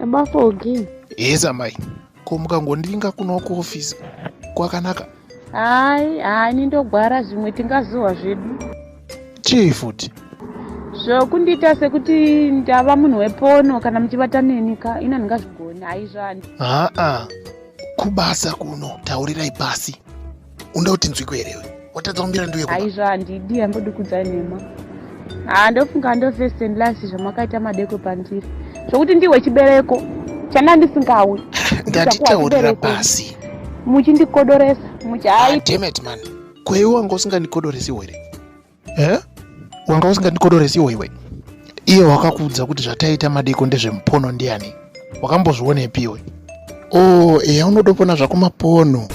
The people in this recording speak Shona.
Abafogi. Yesa mai. Ko mukangondinga kuno kuofisi. Kwakanaka. Hai nindogwara zvimwe tingazuwa zvedu. Chii futi? Zvokundita sekuti ndava munhu wepono kana muchivata nenika ina ndingazvigona haizvandi. Kubasa kuno taurirai pasi. Unda kuti nzwiko herewe. Watadza kumbira ndiwe kuba. Haizvandi idi yambodikudzai nema. Ndofunga ndo first and last zvamakaita madeko pandiri. Zvokuti ndiwe chibereko chana ndisingawi. Ndatitaurira pasi. Muchindikodoresa muchai. Damn it man. Kwewe wanga usingandikodoresiwo here. Wanga usingandikodoresiwo iwe. Iye wakakuudza kuti zvataita madeko ndezvemupono ndiani. Wakambozvionepi iwe? Eya unodopona zvako mapono.